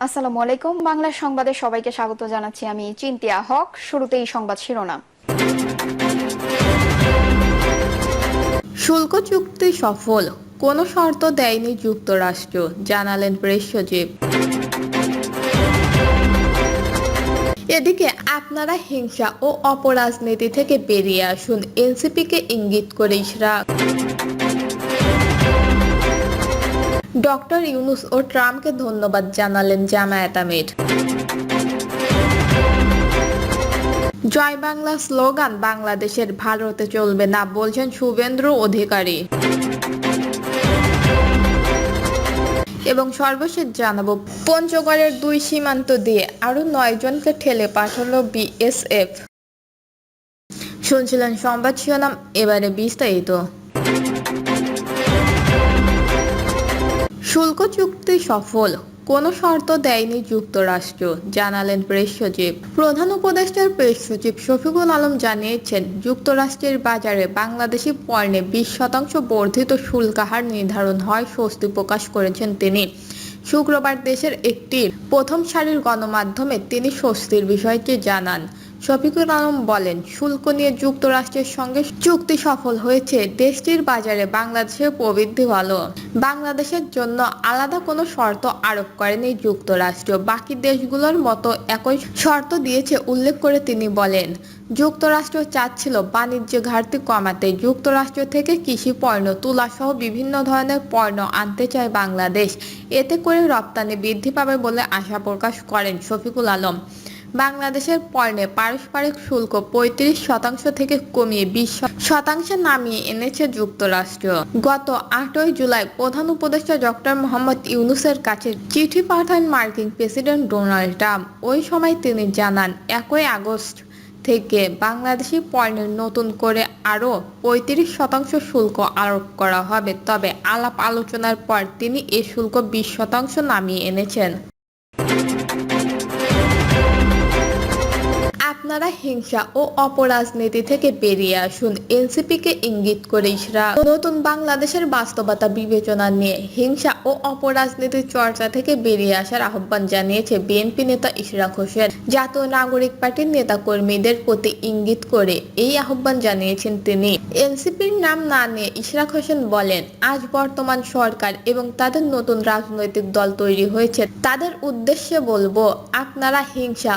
আসসালামু আলাইকুম। বাংলা সংবাদে সবাইকে স্বাগত জানাচ্ছি। আমি চিন্তিয়া হক। শুরুতেই সংবাদ শিরোনাম। শুল্ক চুক্তি সফল, কোনো শর্ত দেয়নি যুক্তরাষ্ট্র, জানালেন প্রেস সচিব। এদিকে আপনারা হিংসা ও অপরাজনীতি থেকে বেরিয়ে আসুন, এনসিপিকে ইঙ্গিত করে ইশরাক। ডক্টর ইউনূস ও ট্রাম্পকে ধন্যবাদ জানালেন জামায়াত আমির। জয় বাংলা স্লোগান বাংলাদেশের ভারতে চলবে না, বলছেন শুভেন্দু অধিকারী। এবং সর্বশেষ জানাবো, পঞ্চগড়ের 2 সীমান্ত দিয়ে আরো 9 জনকে ঠেলে পাঠালো বিএসএফ। শুনছিলেন সংবাদ শিরোনাম, এবারে বিস্তারিত। শুল্ক চুক্তি সফল, কোনো শর্ত দেয়নি যুক্তরাষ্ট্র, জানালেন প্রেস সচিব। প্রধান উপদেষ্টার প্রেস সচিব শফিকুল আলম জানিয়েছেন, যুক্তরাষ্ট্রের বাজারে বাংলাদেশি পণ্যে 20% বর্ধিত শুল্ক হার নির্ধারণ হয় স্বস্তি প্রকাশ করেছেন তিনি। শুক্রবার দেশের একটি প্রথম সারির গণমাধ্যমে তিনি স্বস্তির বিষয়টি জানান। শফিকুল আলম বলেন, শুল্ক নিয়ে যুক্তরাষ্ট্রের সঙ্গে চুক্তি সফল হয়েছে। দেশটির বাজারে বাংলাদেশের প্রবৃদ্ধি ভালো। বাংলাদেশের জন্য আলাদা কোনো শর্ত আরোপ করেনি যুক্তরাষ্ট্র, বাকি দেশগুলোর মতো একই শর্ত দিয়েছে উল্লেখ করে তিনি বলেন, যুক্তরাষ্ট্র চাচ্ছিল বাণিজ্য ঘাটতি কমাতে। যুক্তরাষ্ট্র থেকে কৃষি পণ্য, তুলাসহ বিভিন্ন ধরনের পণ্য আনতে চায় বাংলাদেশ। এতে করে রপ্তানি বৃদ্ধি পাবে বলে আশা প্রকাশ করেন শফিকুল আলম। বাংলাদেশের পণ্যে পারস্পরিক শুল্ক 35% থেকে কমিয়ে 20% নামিয়ে এনেছে যুক্তরাষ্ট্র। গত 8ই জুলাই প্রধান উপদেষ্টা ডক্টর মোহাম্মদ ইউনূসের কাছে চিঠি পাঠান মার্কিন প্রেসিডেন্ট ডোনাল্ড ট্রাম্প। ওই সময় তিনি জানান, 1 আগস্ট থেকে বাংলাদেশি পণ্যের নতুন করে আরও 35% শুল্ক আরোপ করা হবে। তবে আলাপ আলোচনার পর তিনি এ শুল্ক 20% নামিয়ে এনেছেন। আপনারা হিংসা ও অপরাজনীতি থেকে বেরিয়ে আসুন, এনসিপিকে ইঙ্গিত করে ইশরাক। নতুন বাংলাদেশের বাস্তবতা বিবেচনা নিয়ে হিংসা ও অপরাজনীতির চর্চা থেকে বেরিয়ে আসার আহ্বান জানিয়েছে বিএনপি নেতা ইশরাক হোসেন। জাতীয় নাগরিক পার্টির নেতাকর্মীদের প্রতি ইঙ্গিত করে এই আহ্বান জানিয়েছেন তিনি। এনসিপির নাম না নিয়ে ইশরাক হোসেন বলেন, আজ বর্তমান সরকার এবং তাদের নতুন রাজনৈতিক দল তৈরি হয়েছে, তাদের উদ্দেশ্যে বলবো, আপনারা হিংসা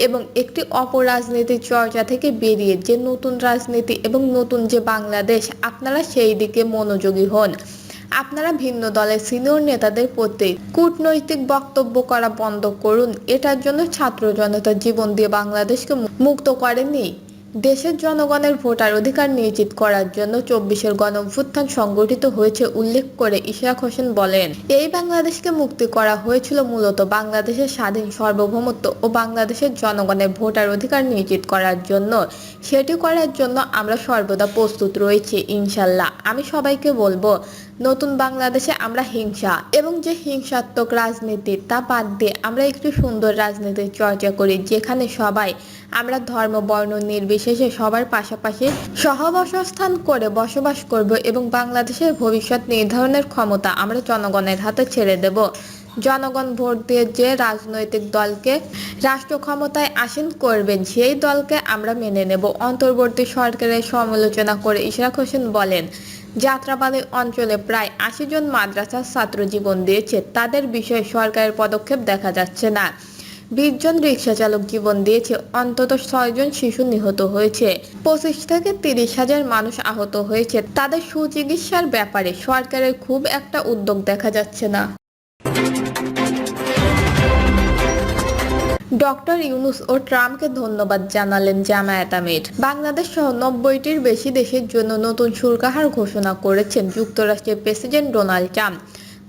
এবং একটি অপরাজনীতির চর্চা থেকে বেরিয়ে যে নতুন রাজনীতি এবং নতুন যে বাংলাদেশ, আপনারা সেই দিকে মনোযোগী হন। আপনারা ভিন্ন দলের সিনিয়র নেতাদের প্রতি কূটনৈতিক বক্তব্য করা বন্ধ করুন। এটার জন্য ছাত্র জনতা জীবন দিয়ে বাংলাদেশকে মুক্ত করেনি। দেশের জনগণের ভোটার অধিকার নিশ্চিত করার জন্য 24-এর গণঅভ্যুত্থান সংগঠিত হয়েছে উল্লেখ করে ইশরাক হোসেন বলেন, এই বাংলাদেশকে মুক্তি করা হয়েছিল মূলত বাংলাদেশের স্বাধীন সার্বভৌমত্ব ও বাংলাদেশের জনগণের ভোটার অধিকার নিশ্চিত করার জন্য। সেটি করার জন্য আমরা সর্বদা প্রস্তুত রয়েছি ইনশাল্লাহ। আমি সবাইকে বলবো, নতুন বাংলাদেশে আমরা হিংসা এবং যে হিংসাত্মক রাজনীতি তা বাদ দিয়ে আমরা একটু সুন্দর রাজনীতির চর্চা করি, যেখানে সবাই আমরা ধর্ম বর্ণ নির্বিশেষে সবার পাশাপাশি সহবস্থান করে বসবাস করব এবং বাংলাদেশের ভবিষ্যৎ নির্ধারণের ক্ষমতা আমরা জনগণের হাতে ছেড়ে দেব। জনগণ ভোট দিয়ে যে রাজনৈতিক দলকে রাষ্ট্র ক্ষমতায় আসীন করবেন সেই দলকে আমরা মেনে নেব। অন্তর্বর্তী সরকারের সমালোচনা করে ইশরাক হোসেন বলেন, যাত্রাবাড়ী অঞ্চলে প্রায় 80 জন মাদ্রাসার ছাত্র জীবন দিয়েছে, তাদের বিষয়ে সরকারের পদক্ষেপ দেখা যাচ্ছে না। 20 জন রিক্সা চালক জীবন দিয়েছে, অন্তত 6 জন শিশু নিহত হয়েছে, 25 থেকে 30 হাজার মানুষ আহত হয়েছে। তাদের সুচিকিৎসার ব্যাপারে সরকারের খুব একটা উদ্যোগ দেখা যাচ্ছে না। ডক্টর ইউনূস ও ট্রাম্পকে ধন্যবাদ জানালেন জামায়াত আমির। বাংলাদেশ সহ 90টির বেশি দেশের জন্য নতুন শুল্ক হার ঘোষণা করেছেন যুক্তরাষ্ট্রের প্রেসিডেন্ট ডোনাল্ড ট্রাম্প।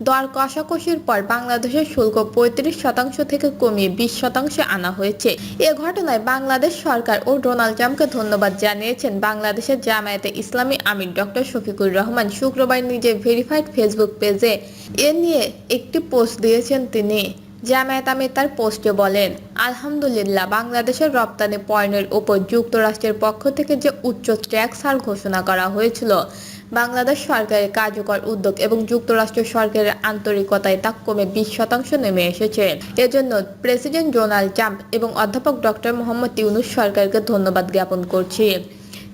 দর কষাকষির পর বাংলাদেশের শুল্ক 35% থেকে কমিয়ে 20% আনা হয়েছে। এ ঘটনায় বাংলাদেশ সরকার ও ডোনাল্ড ট্রাম্পকে ধন্যবাদ জানিয়েছেন বাংলাদেশের জামায়াতে ইসলামী আমির ডক্টর শফিকুর রহমান। শুক্রবার নিজের ভেরিফাইড ফেসবুক পেজে এ নিয়ে একটি পোস্ট দিয়েছেন তিনি। জামায়াত আমির তার পোস্টে বলেন, আলহামদুলিল্লাহ, বাংলাদেশের রপ্তানি পণ্যের ওপর যুক্তরাষ্ট্রের পক্ষ থেকে যে উচ্চ ট্যাক্স হার ঘোষণা করা হয়েছিল বাংলাদেশ সরকারের কার্যকর উদ্যোগ এবং যুক্তরাষ্ট্র সরকারের আন্তরিকতায় তা কমে 20% নেমে এসেছে। এজন্য প্রেসিডেন্ট ডোনাল্ড ট্রাম্প এবং অধ্যাপক ডক্টর মোহাম্মদ ইউনূস সরকারকে ধন্যবাদ জ্ঞাপন করছি।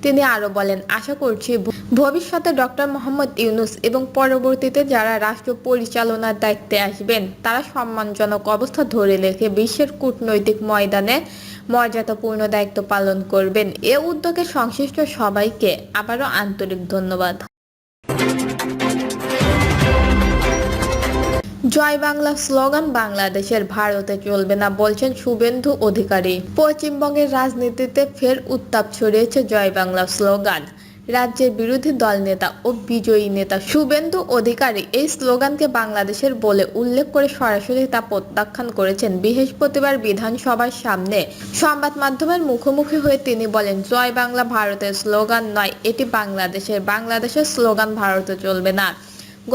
তিনি আরো বলেন, আশা করছি ভবিষ্যতে ডক্টর মোহাম্মদ ইউনূস এবং পরবর্তীতে যারা রাষ্ট্র পরিচালনার দায়িত্বে আসবেন তারা সম্মানজনক অবস্থা ধরে রেখে বিশ্বের কূটনৈতিক ময়দানে মর্যাদাপূর্ণ দায়িত্ব পালন করবেন। এ উদ্যোগে সংশ্লিষ্ট সবাইকে আবারও আন্তরিক ধন্যবাদ। জয় বাংলা স্লোগান বাংলাদেশের ভারতে চলবে না বলছেন শুভেন্দু অধিকারী। পশ্চিমবঙ্গের রাজনীতিতে ফের উত্তাপ ছড়িয়েছে জয় বাংলা স্লোগান। রাজ্যের বিরোধী দল নেতা ও বিজয়ী নেতা শুভেন্দু অধিকারী এই স্লোগানকে বাংলাদেশের বলে উল্লেখ করে সরাসরি তা প্রত্যাখ্যান করেছেন। বৃহস্পতিবার বিধানসভার সামনে সংবাদ মাধ্যমের মুখোমুখি হয়ে তিনি বলেন, জয় বাংলা ভারতের স্লোগান নয়, এটি বাংলাদেশের স্লোগান ভারতে চলবে না।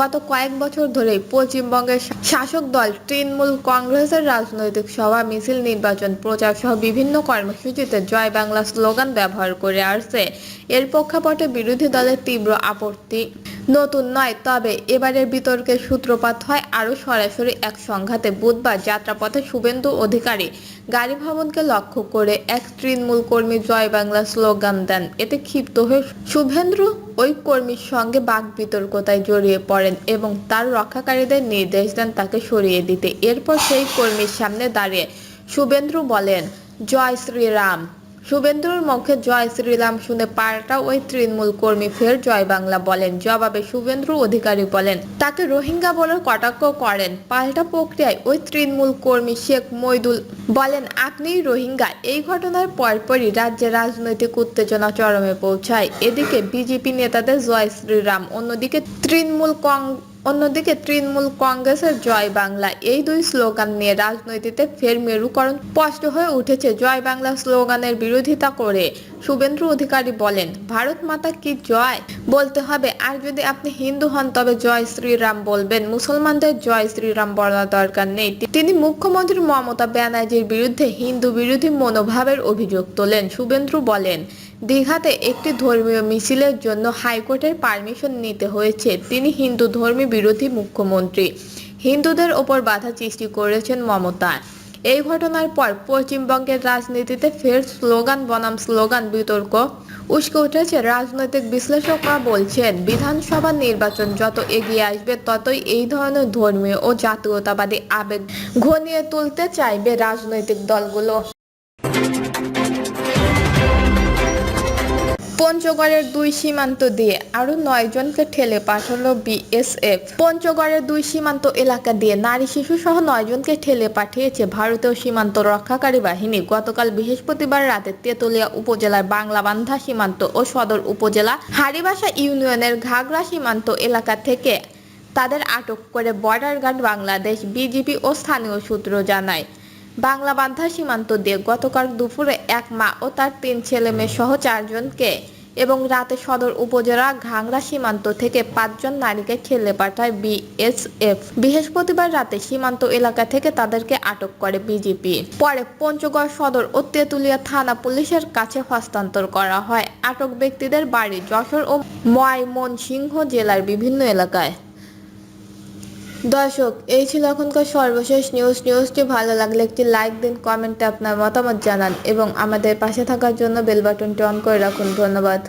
গত কয়েক বছর ধরেই পশ্চিমবঙ্গের শাসক দল তৃণমূল কংগ্রেসের রাজনৈতিক সভা, মিছিল, নির্বাচন প্রচার সহ বিভিন্ন কর্মসূচিতে জয় বাংলা স্লোগান ব্যবহার করে আসছে। এর প্রেক্ষাপটে বিরোধী দলের তীব্র আপত্তি নতুন নয়, তবে এবারের বিতর্কের সূত্রপাত হয় আরও সরাসরি এক সংঘাতে। বুধবার যাত্রাপথে শুভেন্দু অধিকারী গাড়ি ভবনকে লক্ষ্য করে এক তৃণমূল কর্মী জয় বাংলা স্লোগান দেন। এতে ক্ষিপ্ত হয়ে শুভেন্দু ওই কর্মীর সঙ্গে বাক বিতর্কতায় জড়িয়ে পড়েন এবং তার রক্ষাকারীদের নির্দেশ দেন তাকে সরিয়ে দিতে। এরপর সেই কর্মীর সামনে দাঁড়িয়ে শুভেন্দু বলেন, জয় শ্রীরাম। শুভেন্দুর মুখে জয় শ্রীরাম শুনে পাল্টা ওই তৃণমূল কর্মী ফের জয় বাংলা বলেন। জবাবে শুভেন্দু অধিকারী বলেন, তাকে রোহিঙ্গা বলে কটাক্ষ করেন। পাল্টা প্রক্রিয়ায় ওই তৃণমূল কর্মী শেখ মইদুল বলেন, আপনিই রোহিঙ্গা। এই ঘটনার পরপরই রাজ্যে রাজনৈতিক উত্তেজনা চরমে পৌঁছায়। এদিকে বিজেপি নেতাদের জয় শ্রীরাম, অন্যদিকে তৃণমূল কংগ্রেসের জয় বাংলা, এই দুই স্লোগান নিয়ে রাজনীতিতে ফের মেরুকরণ স্পষ্ট হয়ে উঠেছে। জয় বাংলা স্লোগানের বিরোধিতা করে শুভেন্দু অধিকারী বলেন, ভারত মাতা কি জয় বলতে হবে, আর যদি আপনি হিন্দু হন তবে জয় শ্রীরাম বলবেন, মুসলমানদের জয় শ্রীরাম বলার দরকার নেই। তিনি মুখ্যমন্ত্রী মমতা ব্যানার্জির বিরুদ্ধে হিন্দু বিরোধী মনোভাবের অভিযোগ তোলেন। শুভেন্দু বলেন, দীঘাতে একটি ধর্মীয় মিছিলের জন্য হাইকোর্টের পারমিশন নিতে হয়েছে। তিনি হিন্দু ধর্মী বিরোধী মুখ্যমন্ত্রী, হিন্দুদের ওপর বাধা সৃষ্টি করেছেন মমতা। এই ঘটনার পর পশ্চিমবঙ্গের রাজনীতিতে ফের স্লোগান বনাম স্লোগান বিতর্ক উস্কে উঠেছে। রাজনৈতিক বিশ্লেষকরা বলছেন, বিধানসভা নির্বাচন যত এগিয়ে আসবে ততই এই ধরনের ধর্মীয় ও জাতীয়তাবাদী আবেগ ঘনিয়ে তুলতে চাইবে রাজনৈতিক দলগুলো। পঞ্চগড়ের 2 সীমান্ত দিয়ে আরো 9 জনকে ঠেলে পাঠালো বিএসএফ। পঞ্চগড়ের 2 সীমান্ত এলাকা দিয়ে নারী শিশু সহ 9 জনকে ঠেলে পাঠিয়েছে ভারতীয় সীমান্ত রক্ষাকারী বাহিনী। গতকাল বৃহস্পতিবার রাতে তেতুলিয়া উপজেলার বাংলাবান্ধা সীমান্ত ও সদর উপজেলা হারিবাসা ইউনিয়নের ঘাগড়া সীমান্ত এলাকা থেকে তাদের আটক করে বর্ডার গার্ড বাংলাদেশ, বিজিবি ও স্থানীয় সূত্র জানায়। বাংলাবান্ধা সীমান্ত দিয়ে গতকাল দুপুরে এক মা ও তার 3 ছেলে মেয়ে সহ 4 জনকে এবং রাতে সদর উপজেলা ঘাগড়া সীমান্ত থেকে 5 জন নারীকে ঠেলে পাঠায় বিএসএফ। বৃহস্পতিবার রাতে সীমান্ত এলাকা থেকে তাদেরকে আটক করে বিজিবি। পরে পঞ্চগড় সদর ও তেতুলিয়া থানা পুলিশের কাছে হস্তান্তর করা হয়। আটক ব্যক্তিদের বাড়ি যশোর ও ময়মনসিংহ জেলার বিভিন্ন এলাকায়। দর্শক, এই ছিল এখনকার সর্বশেষ নিউজটি ভালো লাগলে একটি লাইক দিন, কমেন্টে আপনার মতামত জানান এবং আমাদের পাশে থাকার জন্য বেল বাটনটি অন করে রাখুন। ধন্যবাদ।